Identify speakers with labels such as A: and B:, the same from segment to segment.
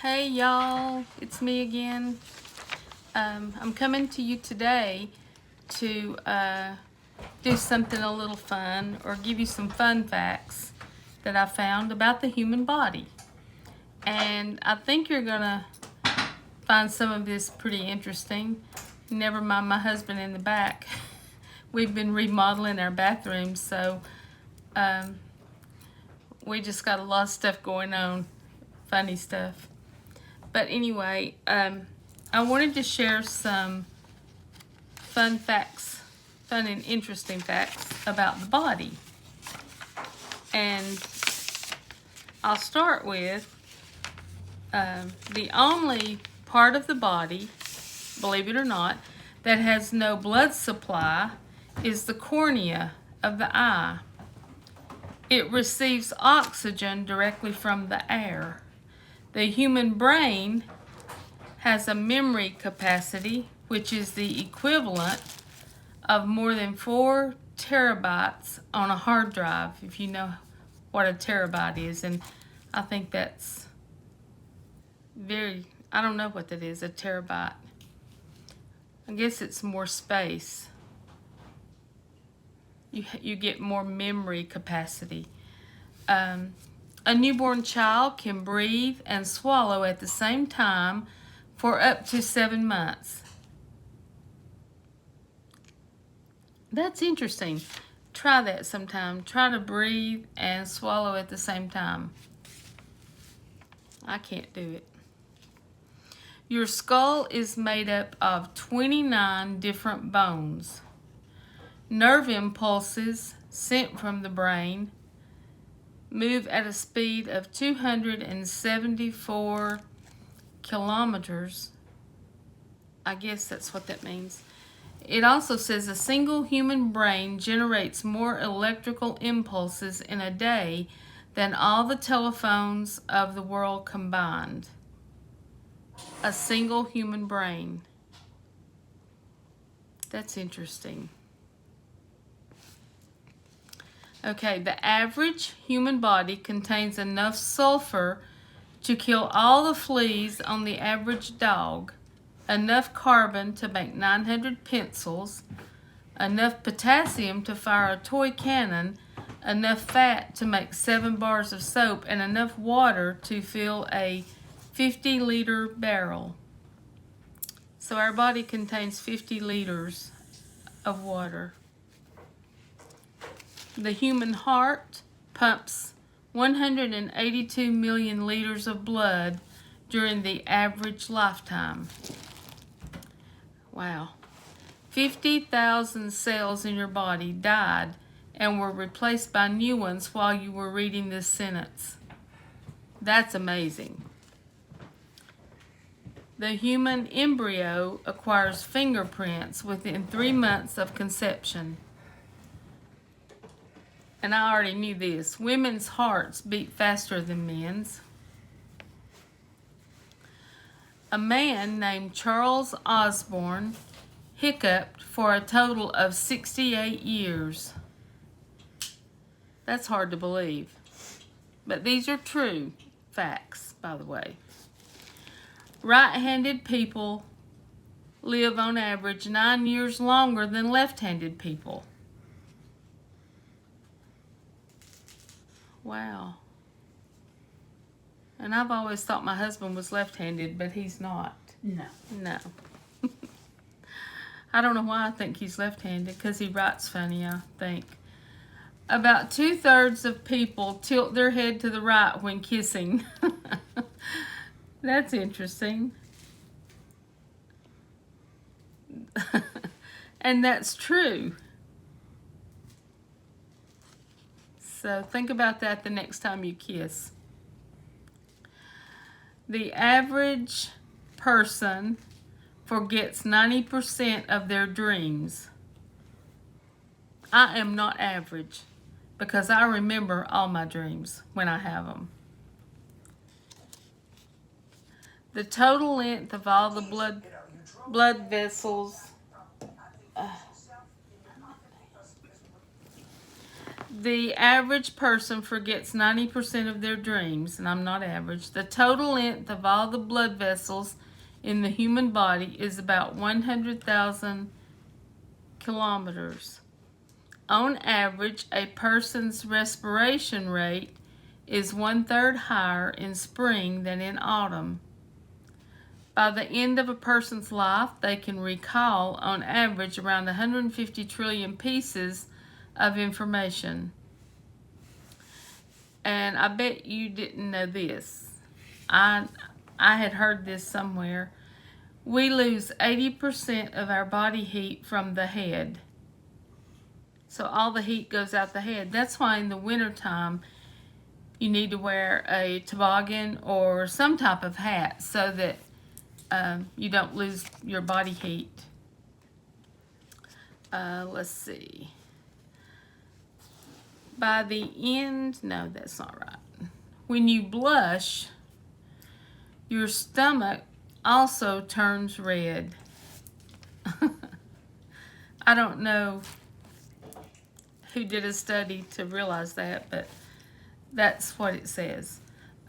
A: Hey y'all, it's me again. I'm coming to you today to do something a little fun or give you some fun facts that I found about the human body. And I think you're gonna find some of this pretty interesting. Never mind my husband in the back. We've been remodeling our bathroom, so we just got a lot of stuff going on, funny stuff. But anyway, I wanted to share some fun and interesting facts about the body. And I'll start with the only part of the body, believe it or not, that has no blood supply is the cornea of the eye. It receives oxygen directly from the air. The human brain has a memory capacity, which is the equivalent of more than 4 terabytes on a hard drive, if you know what a terabyte is. And I think that's I don't know what that is, a terabyte. I guess it's more space. You get more memory capacity. A newborn child can breathe and swallow at the same time for up to 7 months. That's interesting. Try that sometime. Try to breathe and swallow at the same time. I can't do it. Your skull is made up of 29 different bones. Nerve impulses sent from the brain move at a speed of 274 kilometers. I guess that's what that means. It also says a single human brain generates more electrical impulses in a day than all the telephones of the world combined. A single human brain. That's interesting. Okay, the average human body contains enough sulfur to kill all the fleas on the average dog, enough carbon to make 900 pencils, enough potassium to fire a toy cannon, enough fat to make 7 bars of soap, and enough water to fill a 50-liter barrel. So our body contains 50 liters of water. The human heart pumps 182 million liters of blood during the average lifetime. Wow. 50,000 cells in your body died and were replaced by new ones while you were reading this sentence. That's amazing. The human embryo acquires fingerprints within 3 months of conception. And I already knew this. Women's hearts beat faster than men's. A man named Charles Osborne hiccuped for a total of 68 years. That's hard to believe. But these are true facts, by the way. Right-handed people live on average 9 years longer than left-handed people. Wow. And I've always thought my husband was left-handed, but he's not. No. I don't know why I think he's left-handed, because he writes funny, I think. About 2/3 of people tilt their head to the right when kissing. That's interesting. And that's true. So think about that the next time you kiss. The average person forgets 90% of their dreams. I am not average because I remember all my dreams when I have them. The total length of all the blood vessels The average person forgets 90% of their dreams, and I'm not average. The total length of all the blood vessels in the human body is about 100,000 kilometers. On average, a person's respiration rate is 1/3 higher in spring than in autumn. By the end of a person's life, they can recall, on average, around 150 trillion pieces of information. And I bet you didn't know this. I had heard this somewhere. We lose 80% of our body heat from the head. So all the heat goes out the head. That's why in the wintertime you need to wear a toboggan or some type of hat so that you don't lose your body heat. Let's see. By the end, no, that's not right. When you blush, your stomach also turns red. I don't know who did a study to realize that, but that's what it says.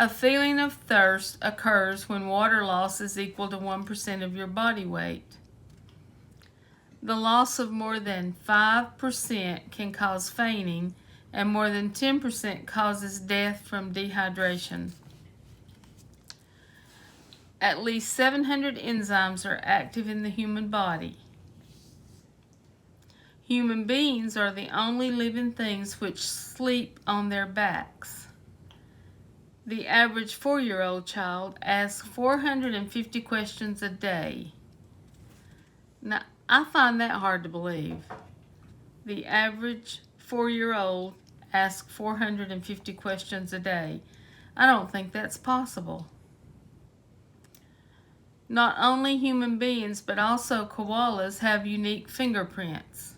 A: A feeling of thirst occurs when water loss is equal to 1% of your body weight. The loss of more than 5% can cause fainting, and more than 10% causes death from dehydration. At least 700 enzymes are active in the human body. Human beings are the only living things which sleep on their backs. The average 4-year-old child asks 450 questions a day. Now, I find that hard to believe. The average 4-year-old asks 450 questions a day. I don't think that's possible. Not only human beings, but also koalas have unique fingerprints.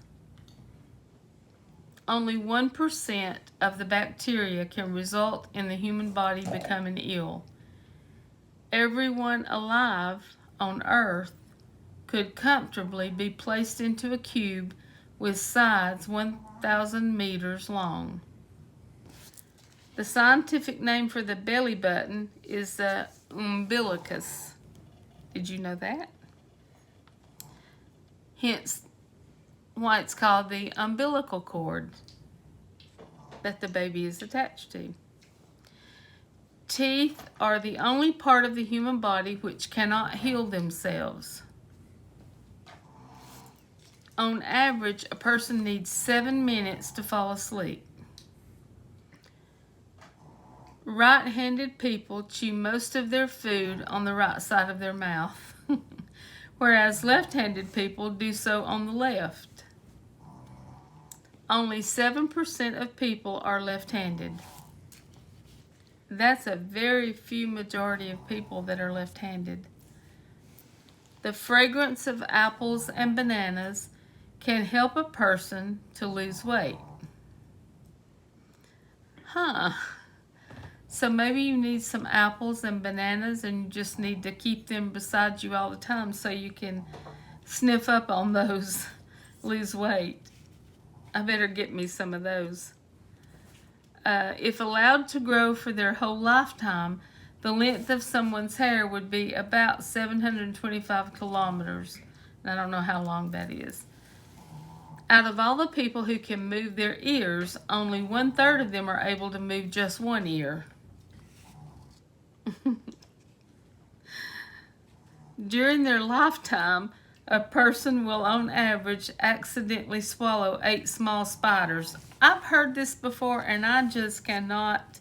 A: Only 1% of the bacteria can result in the human body becoming ill. Everyone alive on Earth could comfortably be placed into a cube with sides 1,000 meters long. The scientific name for the belly button is the umbilicus. Did you know that? Hence why it's called the umbilical cord that the baby is attached to. Teeth are the only part of the human body which cannot heal themselves. On average, a person needs 7 minutes to fall asleep. Right-handed people chew most of their food on the right side of their mouth, whereas left-handed people do so on the left. Only 7% of people are left-handed. That's a very few majority of people that are left-handed. The fragrance of apples and bananas can help a person to lose weight. So maybe you need some apples and bananas and you just need to keep them beside you all the time so you can sniff up on those, lose weight. I better get me some of those. If allowed to grow for their whole lifetime, the length of someone's hair would be about 725 kilometers. And I don't know how long that is. Out of all the people who can move their ears, only 1/3 of them are able to move just one ear. During their lifetime, a person will on average accidentally swallow 8 small spiders. I've heard this before and I just cannot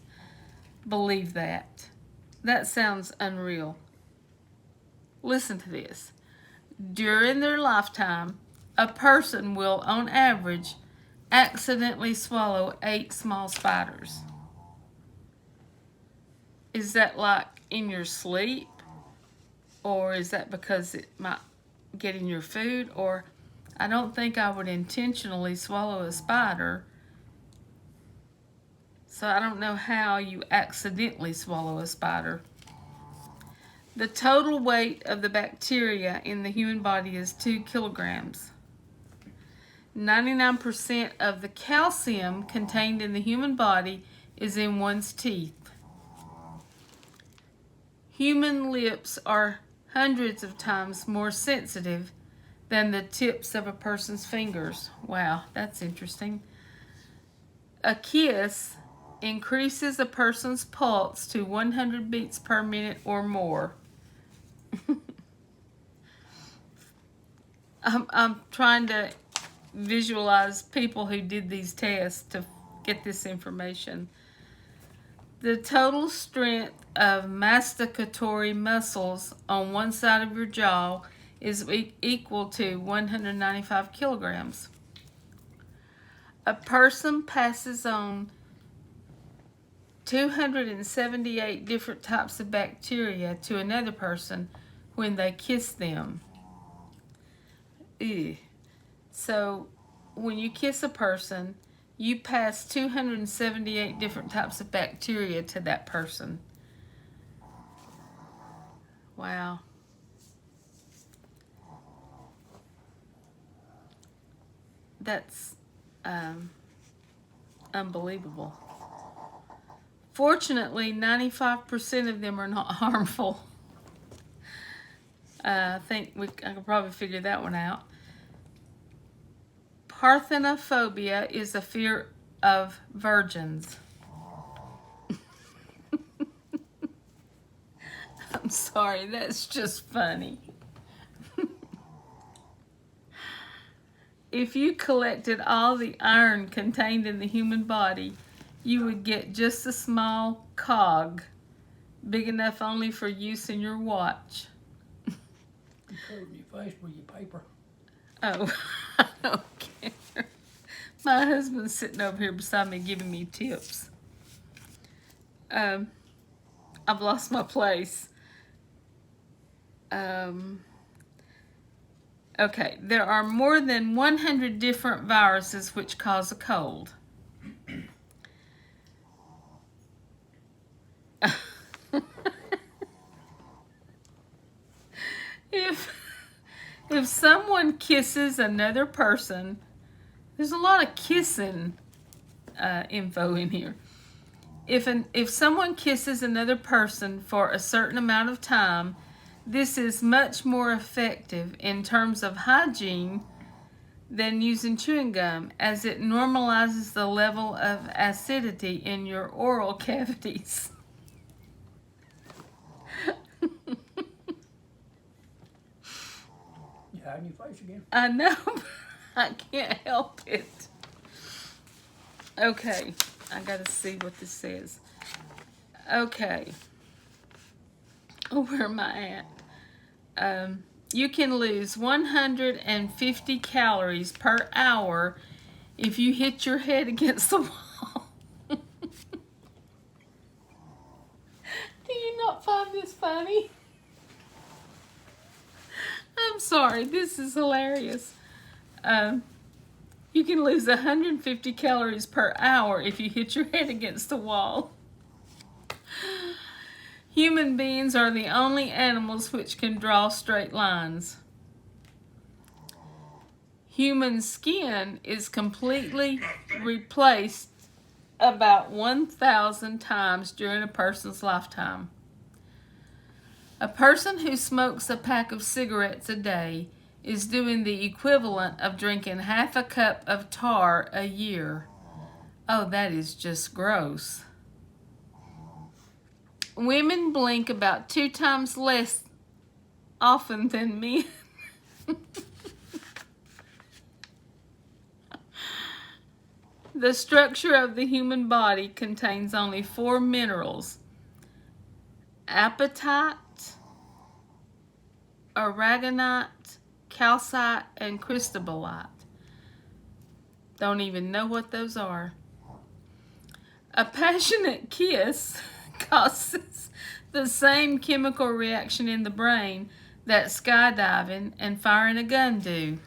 A: believe that. That sounds unreal. Listen to this. During their lifetime, a person will on average accidentally swallow 8 small spiders. Is that like in your sleep? Or is that because it might get in your food? Or I don't think I would intentionally swallow a spider. So I don't know how you accidentally swallow a spider. The total weight of the bacteria in the human body is 2 kilograms. 99% of the calcium contained in the human body is in one's teeth. Human lips are hundreds of times more sensitive than the tips of a person's fingers. Wow, that's interesting. A kiss increases a person's pulse to 100 beats per minute or more. I'm trying to visualize people who did these tests to get this information. The total strength of masticatory muscles on one side of your jaw is equal to 195 kilograms. A person passes on 278 different types of bacteria to another person when they kiss them. Ew. So when you kiss a person, you pass 278 different types of bacteria to that person. Wow. That's unbelievable. Fortunately, 95% of them are not harmful. I think I could probably figure that one out. Parthenophobia is a fear of virgins. I'm sorry, that's just funny. If you collected all the iron contained in the human body, you would get just a small cog, big enough only for use in your watch.
B: You covered your face with your paper.
A: Oh, I don't care. My husband's sitting over here beside me giving me tips. I've lost my place. Okay, there are more than 100 different viruses which cause a cold. If someone kisses another person, there's a lot of kissing info in here. If someone kisses another person for a certain amount of time, this is much more effective in terms of hygiene than using chewing gum, as it normalizes the level of acidity in your oral cavities.
B: You hiding your face again?
A: I know, but I can't help it. Okay, I gotta see what this says. Okay. Oh, where am I at? You can lose 150 calories per hour if you hit your head against the wall. Do you not find this funny? I'm sorry, this is hilarious. You can lose 150 calories per hour if you hit your head against the wall. Human beings are the only animals which can draw straight lines. Human skin is completely replaced about 1,000 times during a person's lifetime. A person who smokes a pack of cigarettes a day is doing the equivalent of drinking half a cup of tar a year. Oh, that is just gross. Women blink about 2 times less often than men. The structure of the human body contains only 4 minerals: apatite, aragonite, calcite, and cristobalite. Don't even know what those are. A passionate kiss causes the same chemical reaction in the brain that skydiving and firing a gun do.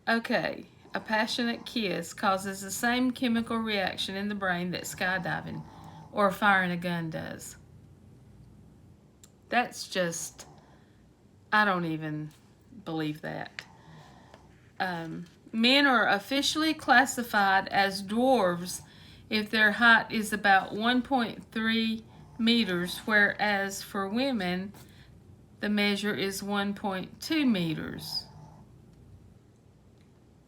A: Okay, a passionate kiss causes the same chemical reaction in the brain that skydiving or firing a gun does. That's just, I don't even believe that. Men are officially classified as dwarves if their height is about 1.3 meters, whereas for women, the measure is 1.2 meters.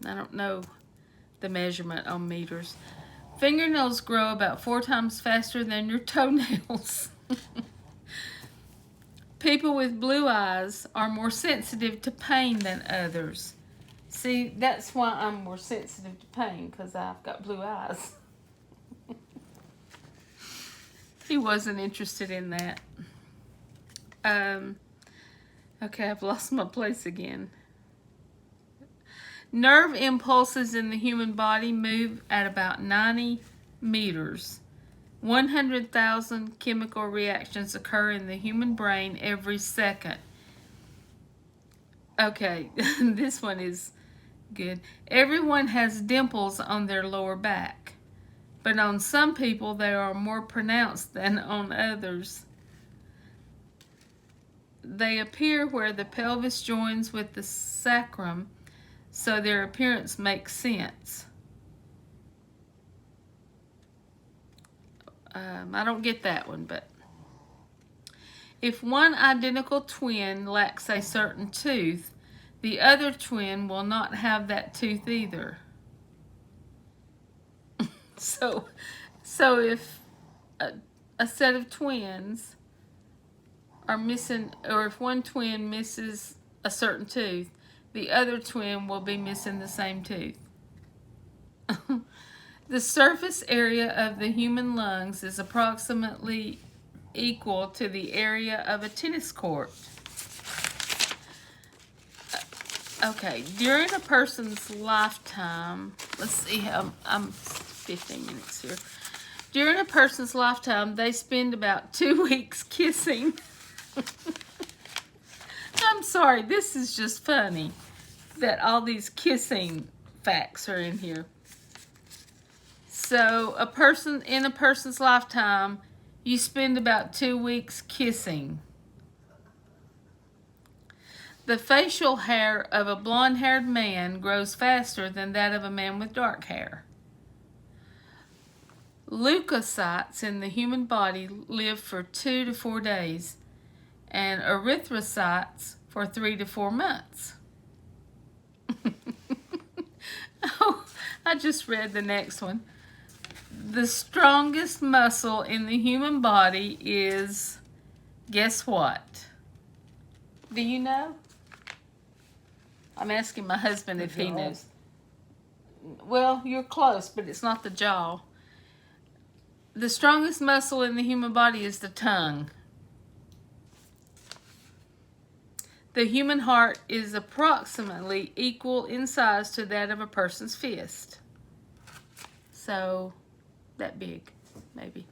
A: I don't know the measurement on meters. Fingernails grow about 4 times faster than your toenails. People with blue eyes are more sensitive to pain than others. See, that's why I'm more sensitive to pain, because I've got blue eyes. He wasn't interested in that. Okay, I've lost my place again. Nerve impulses in the human body move at about 90 meters. 100,000 chemical reactions occur in the human brain every second. Okay, this one is good. Everyone has dimples on their lower back, but on some people they are more pronounced than on others. They appear where the pelvis joins with the sacrum, so their appearance makes sense. I don't get that one, but if one identical twin lacks a certain tooth, the other twin will not have that tooth either. So if a set of twins are missing, or if one twin misses a certain tooth, the other twin will be missing the same tooth. The surface area of the human lungs is approximately equal to the area of a tennis court. Okay, during a person's lifetime, let's see how I'm 15 minutes here. During a person's lifetime, they spend about 2 weeks kissing. I'm sorry, this is just funny that all these kissing facts are in here. So in a person's lifetime, you spend about 2 weeks kissing. The facial hair of a blonde-haired man grows faster than that of a man with dark hair. Leukocytes in the human body live for 2 to 4 days, and erythrocytes for 3 to 4 months. Oh, I just read the next one. The strongest muscle in the human body is, guess what? Do you know? I'm asking my husband if he knows. Well, you're close, but it's not the jaw. The strongest muscle in the human body is the tongue. The human heart is approximately equal in size to that of a person's fist. So, that big, maybe.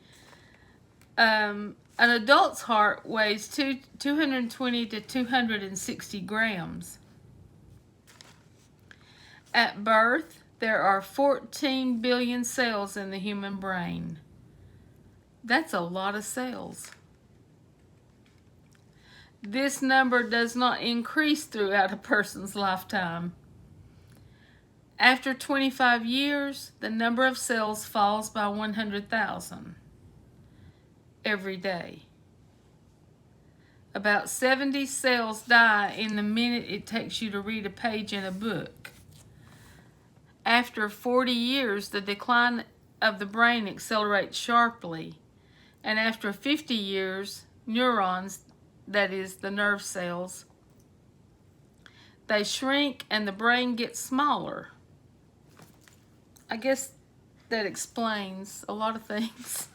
A: An adult's heart weighs 220 to 260 grams. At birth, there are 14 billion cells in the human brain. That's a lot of cells. This number does not increase throughout a person's lifetime. After 25 years, the number of cells falls by 100,000 every day. About 70 cells die in the minute it takes you to read a page in a book. After 40 years, the decline of the brain accelerates sharply. And after 50 years, neurons, that is the nerve cells, they shrink and the brain gets smaller. I guess that explains a lot of things.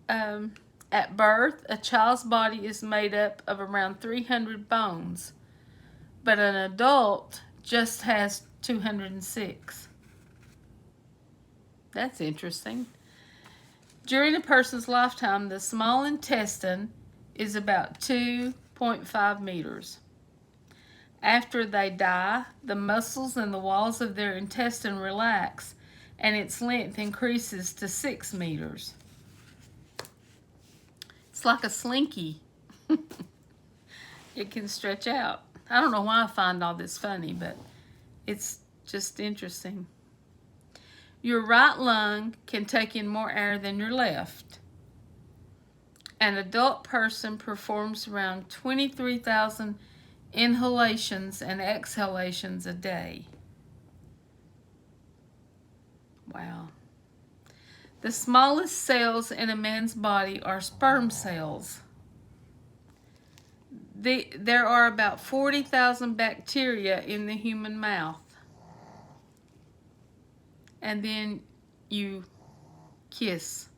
A: At birth, a child's body is made up of around 300 bones, but an adult just has 206. That's interesting. During a person's lifetime, the small intestine is about 2.5 meters. After they die, the muscles and the walls of their intestine relax, and its length increases to 6 meters. It's like a slinky. it can stretch out. I don't know why I find all this funny, but it's just interesting. Your right lung can take in more air than your left. An adult person performs around 23,000 inhalations and exhalations a day. Wow. The smallest cells in a man's body are sperm cells. There are about 40,000 bacteria in the human mouth. And then you kiss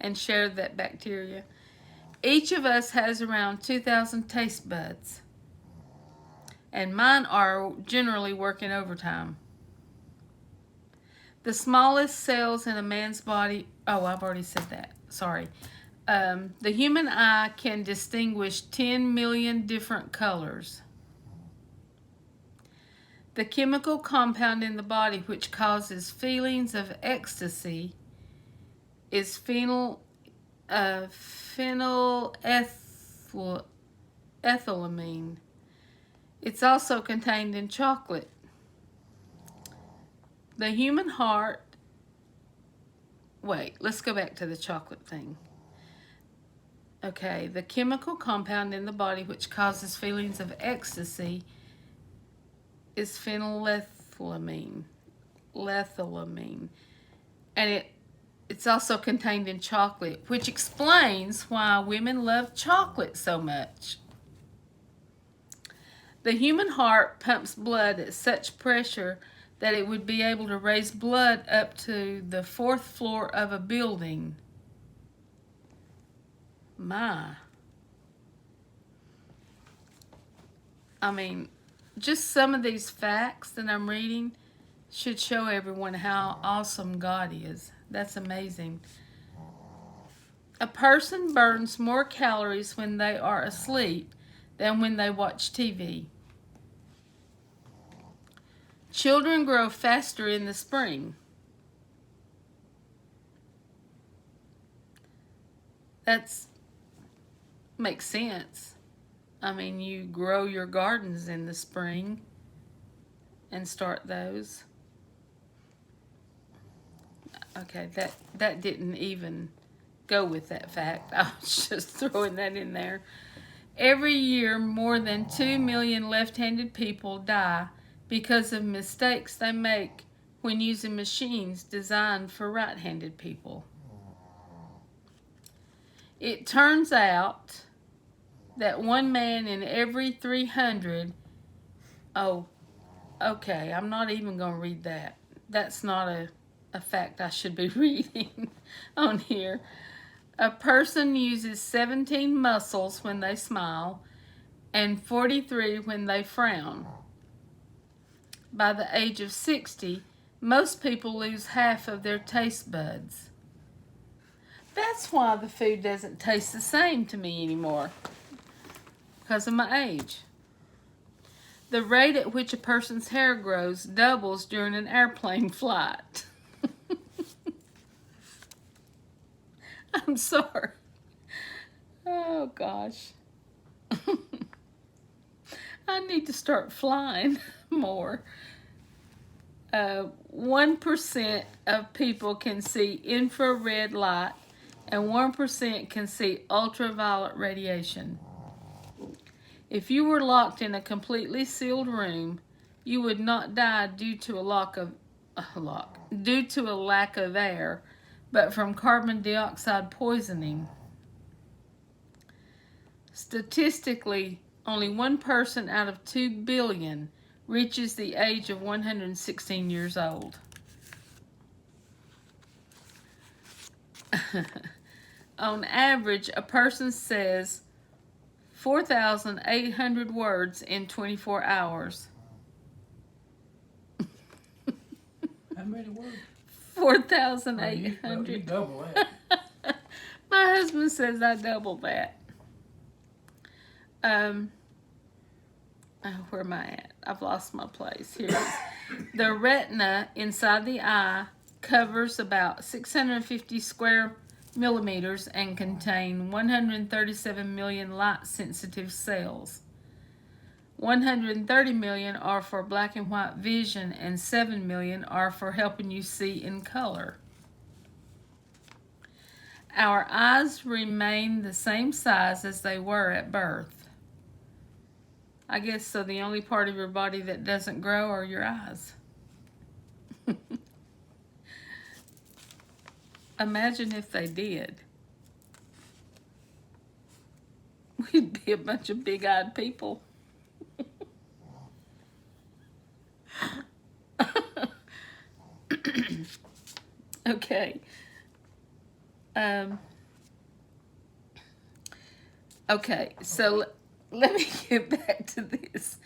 A: and share that bacteria. Each of us has around 2,000 taste buds. And mine are generally working overtime. The smallest cells in a man's body, oh, I've already said that, sorry. The human eye can distinguish 10 million different colors. The chemical compound in the body which causes feelings of ecstasy is phenylethylamine. It's also contained in chocolate. The human heart, wait, let's go back to the chocolate thing. Okay, the chemical compound in the body which causes feelings of ecstasy is phenylethylamine. And it's also contained in chocolate, which explains why women love chocolate so much. The human heart pumps blood at such pressure that it would be able to raise blood up to the 4th floor of a building. My. I mean, just some of these facts that I'm reading should show everyone how awesome God is. That's amazing. A person burns more calories when they are asleep than when they watch TV. Children grow faster in the spring. That's makes sense. I mean, you grow your gardens in the spring and start those. Okay, that didn't even go with that fact. I was just throwing that in there. Every year, more than 2 million left-handed people die because of mistakes they make when using machines designed for right-handed people. It turns out that 1 man in every 300, oh, okay, I'm not even going to read that. That's not a fact I should be reading on here. A person uses 17 muscles when they smile and 43 when they frown. By the age of 60, most people lose half of their taste buds. That's why the food doesn't taste the same to me anymore, because of my age. The rate at which a person's hair grows doubles during an airplane flight. I'm sorry. Oh, gosh. I need to start flying more. 1% of people can see infrared light and 1% can see ultraviolet radiation. If you were locked in a completely sealed room, you would not die due to a lack of air, but from carbon dioxide poisoning. Statistically, only 1 person out of 2 billion reaches the age of 116 years old. On average, a person says 4,800 words in 24 hours.
B: How many words?
A: 4,800.
B: You double that.
A: My husband says I double that. Where am I at? I've lost my place. Here it is. The retina inside the eye covers about 650 square millimeters and contain 137 million light-sensitive cells. 130 million are for black and white vision, and 7 million are for helping you see in color. Our eyes remain the same size as they were at birth. I guess so. The only part of your body that doesn't grow are your eyes. Imagine if they did. We'd be a bunch of big-eyed people. Okay. Okay, so let me get back to this.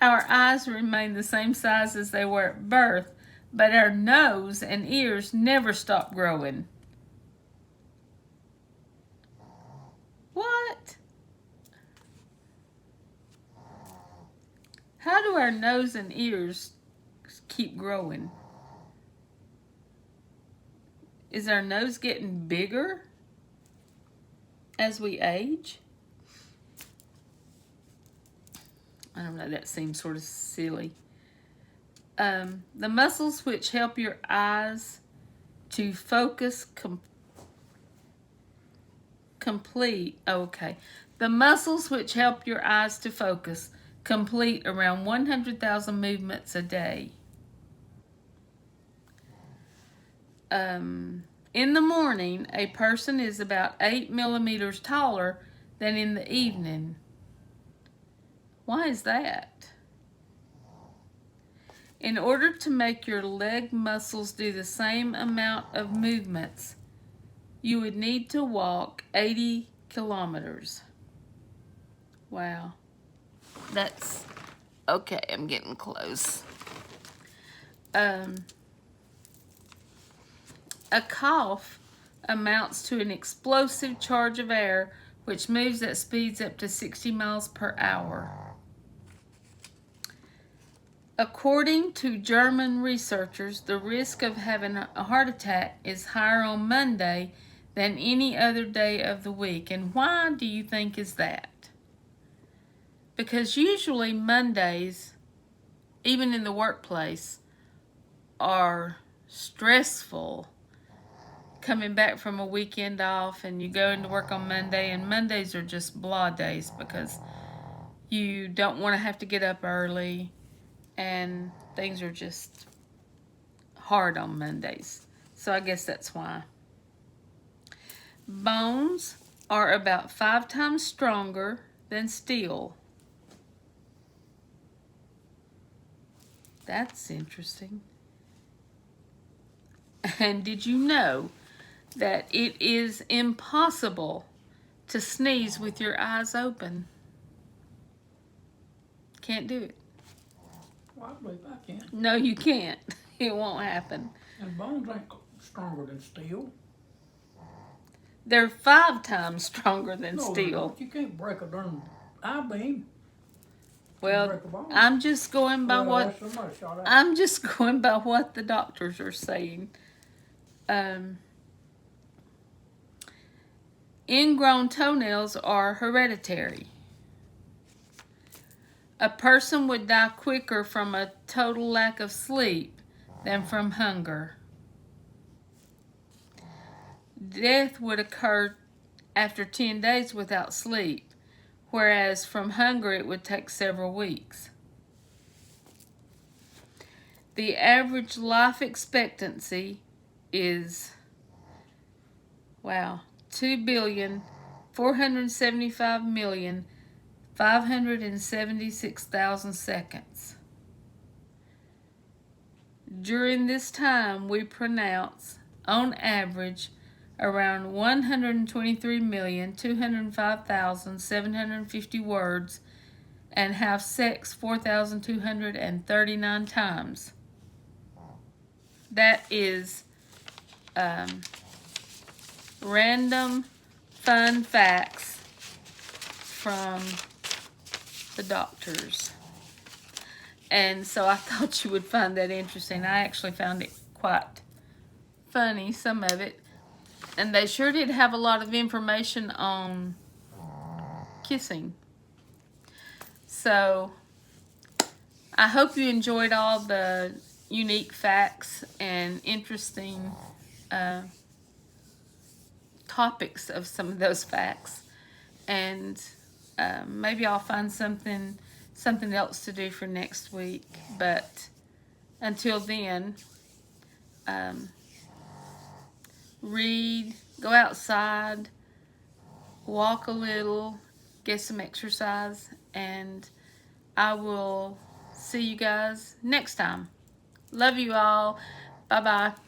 A: Our eyes remain the same size as they were at birth, but our nose and ears never stop growing. What? How do our nose and ears keep growing? Is our nose getting bigger as we age? I don't know, that seems sort of silly. The muscles which help your eyes to focus The muscles which help your eyes to focus complete around 100,000 movements a day. In the morning, a person is about 8 millimeters taller than in the evening. Why is that? In order to make your leg muscles do the same amount of movements, you would need to walk 80 kilometers. Wow. That's okay. I'm getting close. A cough amounts to an explosive charge of air which moves at speeds up to 60 miles per hour. According to German researchers, the risk of having a heart attack is higher on Monday than any other day of the week. And why do you think is that? Because usually Mondays, even in the workplace, are stressful. Coming back from a weekend off and you go into work on Monday, and Mondays are just blah days because you don't want to have to get up early and things are just hard on Mondays. So I guess that's why. Bones are about 5 times stronger than steel. That's interesting. And did you know that it is impossible to sneeze with your eyes open? Can't do it.
B: Well, I believe I can.
A: No, you can't. It won't happen.
B: And bones ain't stronger than steel.
A: They're 5 times stronger than steel.
B: No, you can't break a darn I-beam.
A: Well, I'm just going by what the doctors are saying. Ingrown toenails are hereditary. A person would die quicker from a total lack of sleep than from hunger. Death would occur after 10 days without sleep, whereas from hunger it would take several weeks. The average life expectancy is, 2,475,576,000 seconds. During this time, we pronounce, on average, around 123,205,750 words and have sex 4,239 times. That is random fun facts from the doctors. And so I thought you would find that interesting. I actually found it quite funny, some of it. And they sure did have a lot of information on kissing. So I hope you enjoyed all the unique facts and interesting topics of some of those facts. And maybe I'll find something else to do for next week. But until then, read, go outside, walk a little, get some exercise, and I will see you guys next time. Love you all. Bye-bye.